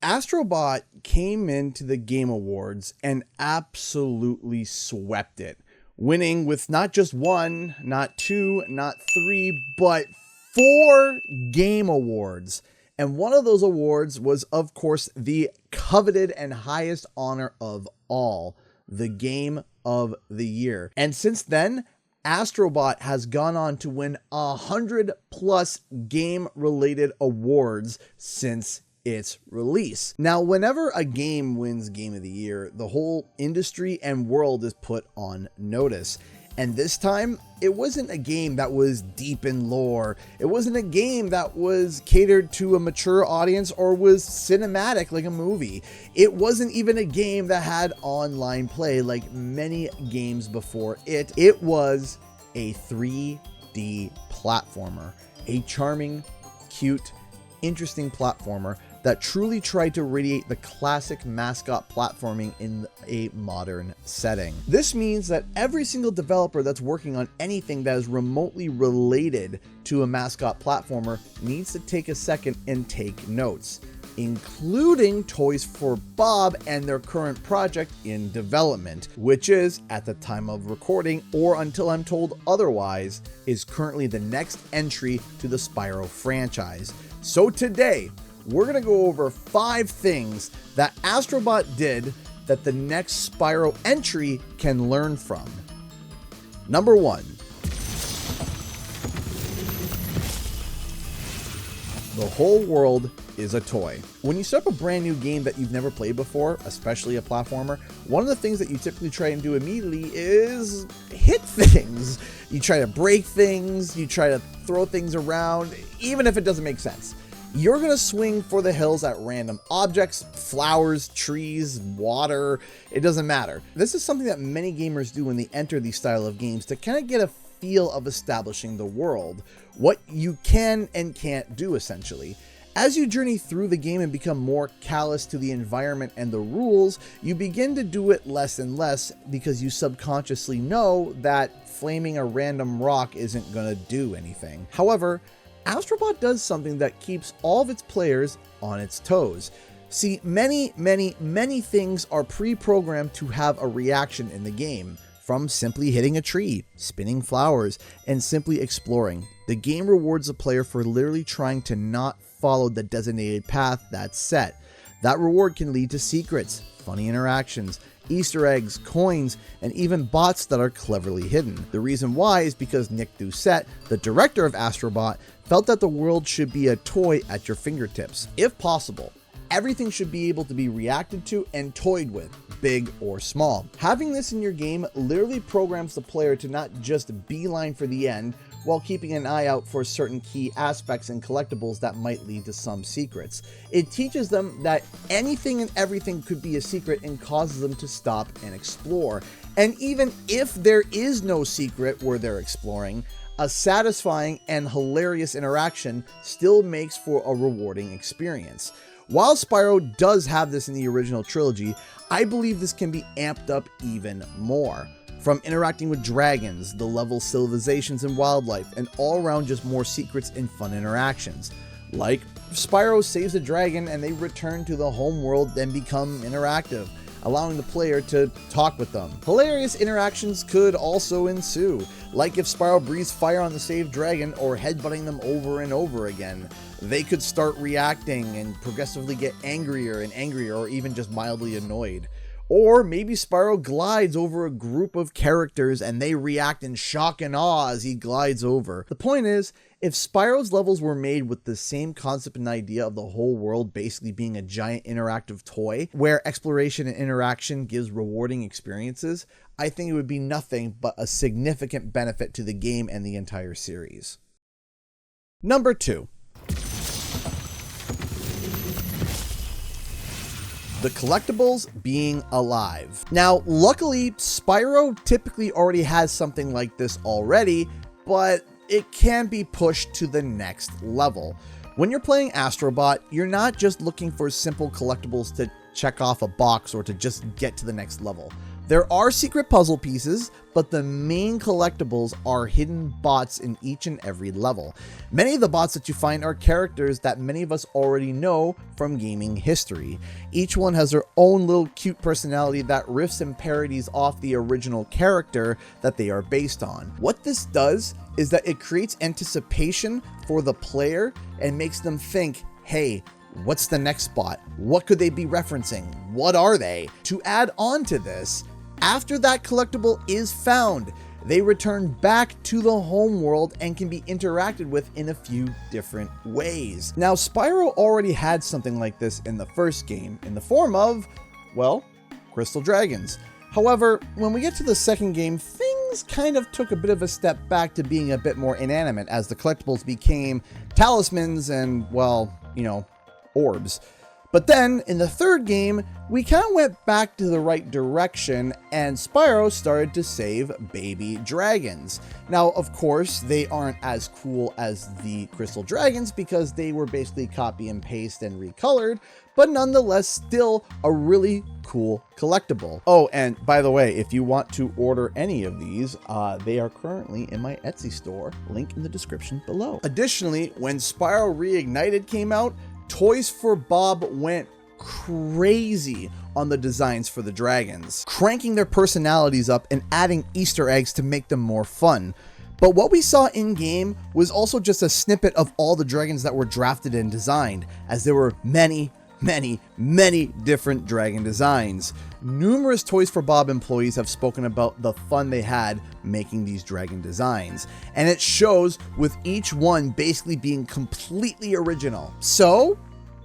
Astro Bot came into the Game Awards and absolutely swept it, winning with not just one, not two, not three, but 4 Game Awards. And one of those awards was, of course, the coveted and highest honor of all, the Game of the Year. And since then, Astro Bot has gone on to win 100 plus game-related awards since its release. Now, whenever a game wins Game of the Year, the whole industry and world is put on notice. And this time, it wasn't a game that was deep in lore. It wasn't a game that was catered to a mature audience or was cinematic like a movie. It wasn't even a game that had online play like many games before it. It was a 3D platformer, a charming, cute, interesting platformer that truly tried to radiate the classic mascot platforming in a modern setting. This means that every single developer that's working on anything that is remotely related to a mascot platformer needs to take a second and take notes, including Toys for Bob and their current project in development, which is, at the time of recording or until I'm told otherwise, is currently the next entry to the Spyro franchise. So today, we're going to go over 5 things that Astro Bot did that the next Spyro entry can learn from. Number 1. The whole world is a toy. When you set up a brand new game that you've never played before, especially a platformer, one of the things that you typically try and do immediately is hit things. You try to break things, you try to throw things around, even if it doesn't make sense. You're going to swing for the hills at random objects, flowers, trees, water, it doesn't matter. This is something that many gamers do when they enter these style of games to kind of get a feel of establishing the world, what you can and can't do essentially. As you journey through the game and become more callous to the environment and the rules, you begin to do it less and less because you subconsciously know that flaming a random rock isn't going to do anything. However, Astro Bot does something that keeps all of its players on its toes. See, many things are pre-programmed to have a reaction in the game, from simply hitting a tree, spinning flowers, and simply exploring. The game rewards the player for literally trying to not follow the designated path that's set. That reward can lead to secrets, funny interactions, Easter eggs, coins, and even bots that are cleverly hidden. The reason why is because Nick Doucette, the director of Astro Bot, felt that the world should be a toy at your fingertips. If possible, everything should be able to be reacted to and toyed with, big or small. Having this in your game literally programs the player to not just beeline for the end, while keeping an eye out for certain key aspects and collectibles that might lead to some secrets. It teaches them that anything and everything could be a secret and causes them to stop and explore. And even if there is no secret where they're exploring, a satisfying and hilarious interaction still makes for a rewarding experience. While Spyro does have this in the original trilogy, I believe this can be amped up even more. From interacting with dragons, the level civilizations and wildlife, and all around just more secrets and fun interactions. Like, Spyro saves a dragon and they return to the home world and become interactive, allowing the player to talk with them. Hilarious interactions could also ensue, like if Spyro breathes fire on the saved dragon or headbutting them over and over again. They could start reacting and progressively get angrier and angrier, or even just mildly annoyed. Or maybe Spyro glides over a group of characters and they react in shock and awe as he glides over. The point is, if Spyro's levels were made with the same concept and idea of the whole world basically being a giant interactive toy, where exploration and interaction gives rewarding experiences, I think it would be nothing but a significant benefit to the game and the entire series. Number 2. The collectibles being alive. Now, luckily, Spyro typically already has something like this already, but it can be pushed to the next level. When you're playing Astro Bot, you're not just looking for simple collectibles to check off a box or to just get to the next level. There are secret puzzle pieces, but the main collectibles are hidden bots in each and every level. Many of the bots that you find are characters that many of us already know from gaming history. Each one has their own little cute personality that riffs and parodies off the original character that they are based on. What this does is that it creates anticipation for the player and makes them think, hey, what's the next bot? What could they be referencing? What are they? To add on to this, after that collectible is found, they return back to the home world and can be interacted with in a few different ways. Now, Spyro already had something like this in the first game in the form of, well, crystal dragons. However, when we get to the second game, things kind of took a bit of a step back to being a bit more inanimate as the collectibles became talismans and, well, you know, orbs. But then in the third game, we kind of went back to the right direction and Spyro started to save baby dragons. Now, of course, they aren't as cool as the crystal dragons because they were basically copy and paste and recolored, but nonetheless still a really cool collectible. Oh, and by the way, if you want to order any of these, they are currently in my Etsy store, link in the description below. Additionally, when Spyro Reignited came out, Toys for Bob went crazy on the designs for the dragons, cranking their personalities up and adding Easter eggs to make them more fun. But what we saw in game was also just a snippet of all the dragons that were drafted and designed, as there were many different dragon designs. Numerous Toys for Bob employees have spoken about the fun they had making these dragon designs, and it shows with each one basically being completely original. So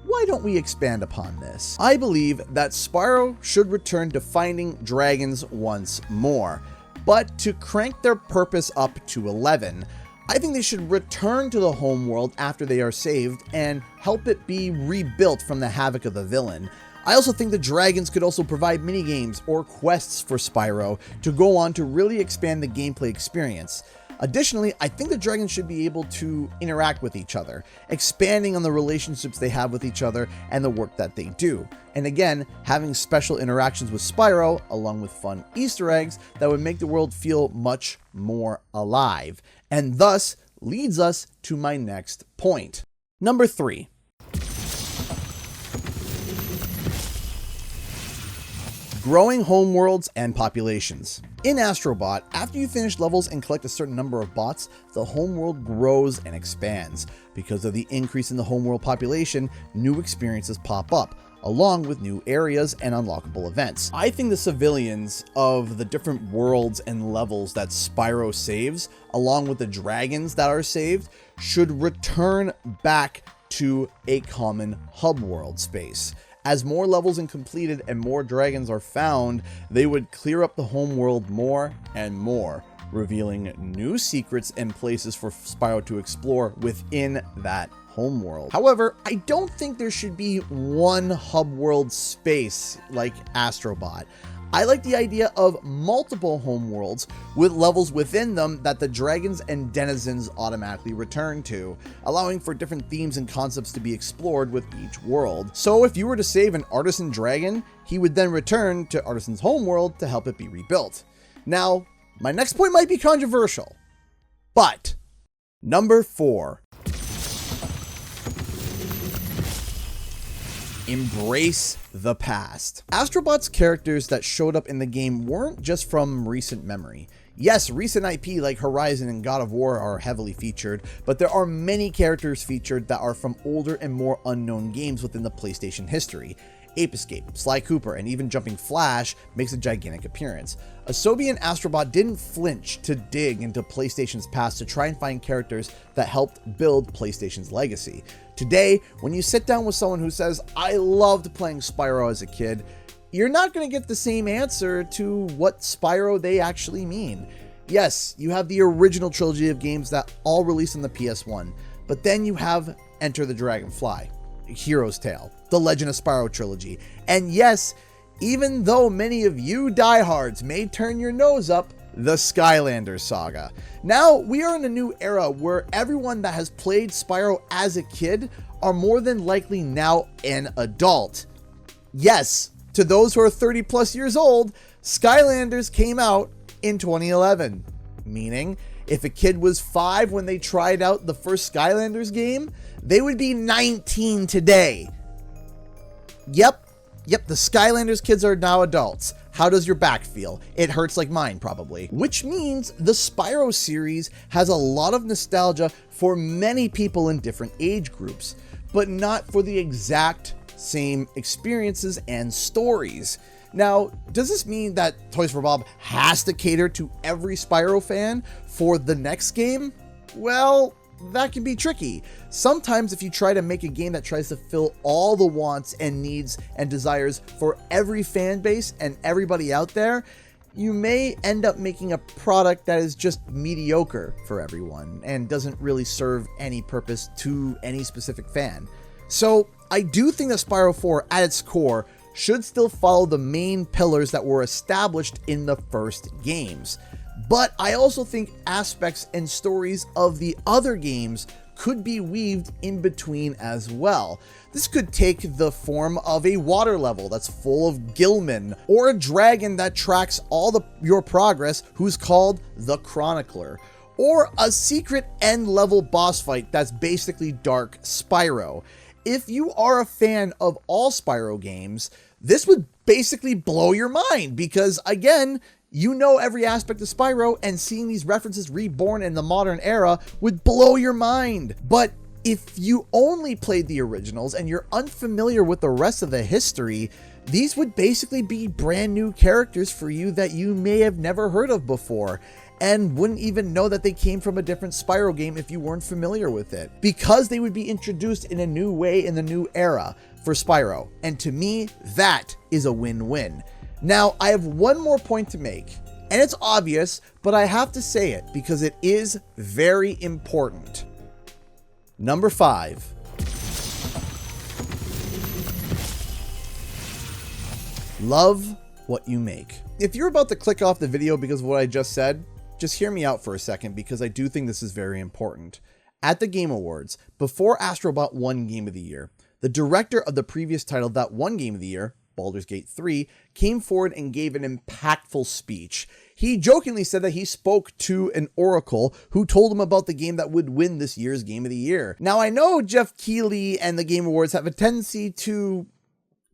why don't we expand upon this? I believe that Spyro should return to finding dragons once more, but to crank their purpose up to 11. I think they should return to the home world after they are saved and help it be rebuilt from the havoc of the villain. I also think the dragons could also provide minigames or quests for Spyro to go on to really expand the gameplay experience. Additionally, I think the dragons should be able to interact with each other, expanding on the relationships they have with each other and the work that they do. And again, having special interactions with Spyro, along with fun Easter eggs that would make the world feel much more alive. And thus leads us to my next point. Number 3. Growing homeworlds and populations. In Astro Bot, after you finish levels and collect a certain number of bots, the homeworld grows and expands. Because of the increase in the homeworld population, new experiences pop up, along with new areas and unlockable events. I think the civilians of the different worlds and levels that Spyro saves, along with the dragons that are saved, should return back to a common hub world space. As more levels are completed and more dragons are found, they would clear up the homeworld more and more, revealing new secrets and places for Spyro to explore within that homeworld. However, I don't think there should be one hub world space like Astro Bot. I like the idea of multiple homeworlds with levels within them that the dragons and denizens automatically return to, allowing for different themes and concepts to be explored with each world. So if you were to save an artisan dragon, he would then return to Artisan's homeworld to help it be rebuilt. Now, my next point might be controversial, but number 4. Embrace the past. Astro Bot's characters that showed up in the game weren't just from recent memory. Yes, recent IP like Horizon and God of War are heavily featured, but there are many characters featured that are from older and more unknown games within the PlayStation history. Ape Escape, Sly Cooper, and even Jumping Flash makes a gigantic appearance. Asobi and Astro Bot didn't flinch to dig into PlayStation's past to try and find characters that helped build PlayStation's legacy. Today, when you sit down with someone who says, "I loved playing Spyro as a kid," you're not going to get the same answer to what Spyro they actually mean. Yes, you have the original trilogy of games that all released on the PS1, but then you have Enter the Dragonfly, Hero's Tale, the Legend of Spyro trilogy, and yes, even though many of you diehards may turn your nose up, the Skylanders saga. Now, we are in a new era where everyone that has played Spyro as a kid are more than likely now an adult. Yes, to those who are 30 plus years old, Skylanders came out in 2011, meaning if a kid was 5 when they tried out the first Skylanders game, they would be 19 today. Yep, the Skylanders kids are now adults. How does your back feel? It hurts like mine, probably. Which means the Spyro series has a lot of nostalgia for many people in different age groups, but not for the exact same experiences and stories. Now, does this mean that Toys for Bob has to cater to every Spyro fan for the next game? Well, that can be tricky. Sometimes if you try to make a game that tries to fill all the wants and needs and desires for every fan base and everybody out there, you may end up making a product that is just mediocre for everyone and doesn't really serve any purpose to any specific fan. So I do think that Spyro 4 at its core should still follow the main pillars that were established in the first games. But I also think aspects and stories of the other games could be weaved in between as well. This could take the form of a water level that's full of Gilman, or a dragon that tracks all your progress who's called the Chronicler, or a secret end level boss fight that's basically Dark Spyro. If you are a fan of all Spyro games, this would basically blow your mind because, again, you know every aspect of Spyro, and seeing these references reborn in the modern era would blow your mind. But if you only played the originals and you're unfamiliar with the rest of the history, these would basically be brand new characters for you that you may have never heard of before, and wouldn't even know that they came from a different Spyro game if you weren't familiar with it, because they would be introduced in a new way in the new era for Spyro. And to me, that is a win-win. Now, I have one more point to make, and it's obvious, but I have to say it because it is very important. Number 5. Love what you make. If you're about to click off the video because of what I just said, just hear me out for a second because I do think this is very important. At the Game Awards, before Astro Bot won Game of the Year, the director of the previous title that won Game of the Year, Baldur's Gate 3, came forward and gave an impactful speech. He jokingly said that he spoke to an oracle who told him about the game that would win this year's Game of the Year. Now, I know Jeff Keighley and the Game Awards have a tendency to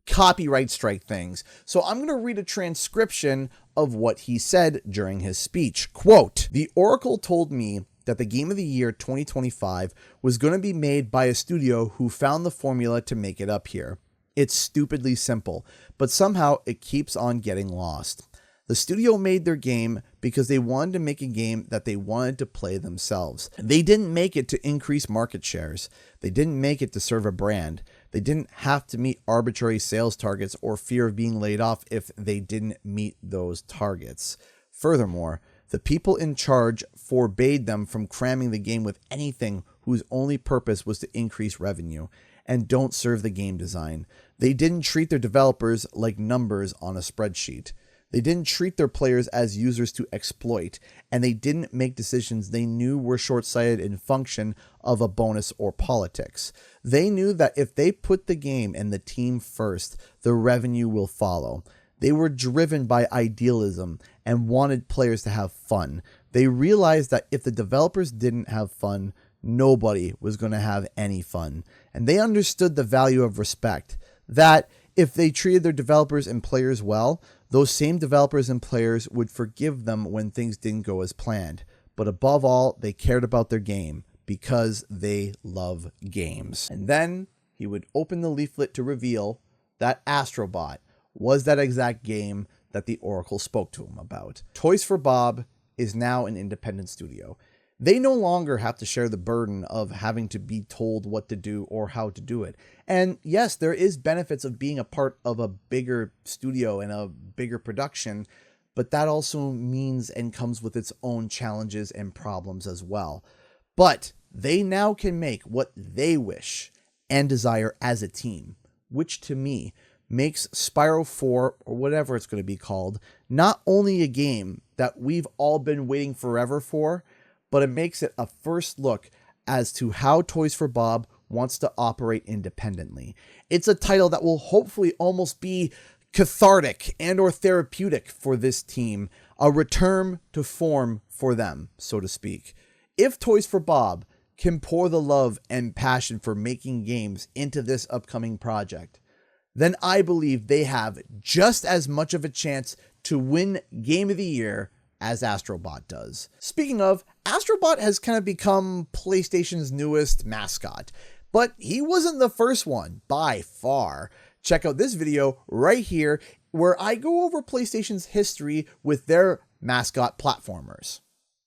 copyright strike things, so I'm going to read a transcription of what he said during his speech. Quote, "The oracle told me that the Game of the Year 2025 was going to be made by a studio who found the formula to make it up here. It's stupidly simple, but somehow it keeps on getting lost. The studio made their game because they wanted to make a game that they wanted to play themselves. They didn't make it to increase market shares. They didn't make it to serve a brand. They didn't have to meet arbitrary sales targets or fear of being laid off if they didn't meet those targets. Furthermore, the people in charge forbade them from cramming the game with anything whose only purpose was to increase revenue and don't serve the game design. They didn't treat their developers like numbers on a spreadsheet. They didn't treat their players as users to exploit, and they didn't make decisions they knew were short-sighted in function of a bonus or politics. They knew that if they put the game and the team first, the revenue will follow. They were driven by idealism and wanted players to have fun. They realized that if the developers didn't have fun, nobody was going to have any fun. And they understood the value of respect, that if they treated their developers and players well, those same developers and players would forgive them when things didn't go as planned. But above all, they cared about their game because they love games." And then he would open the leaflet to reveal that Astro Bot was that exact game that the Oracle spoke to him about. Toys for Bob is now an independent studio. They no longer have to share the burden of having to be told what to do or how to do it. And yes, there is benefits of being a part of a bigger studio and a bigger production, but that also means and comes with its own challenges and problems as well. But they now can make what they wish and desire as a team, which to me makes Spyro 4, or whatever it's going to be called, not only a game that we've all been waiting forever for, but it makes it a first look as to how Toys for Bob wants to operate independently. It's a title that will hopefully almost be cathartic and or therapeutic for this team, a return to form for them, so to speak. If Toys for Bob can pour the love and passion for making games into this upcoming project, then I believe they have just as much of a chance to win Game of the Year as Astro Bot does. Speaking of, Astro Bot has kind of become PlayStation's newest mascot, but he wasn't the first one by far. Check out this video right here where I go over PlayStation's history with their mascot platformers.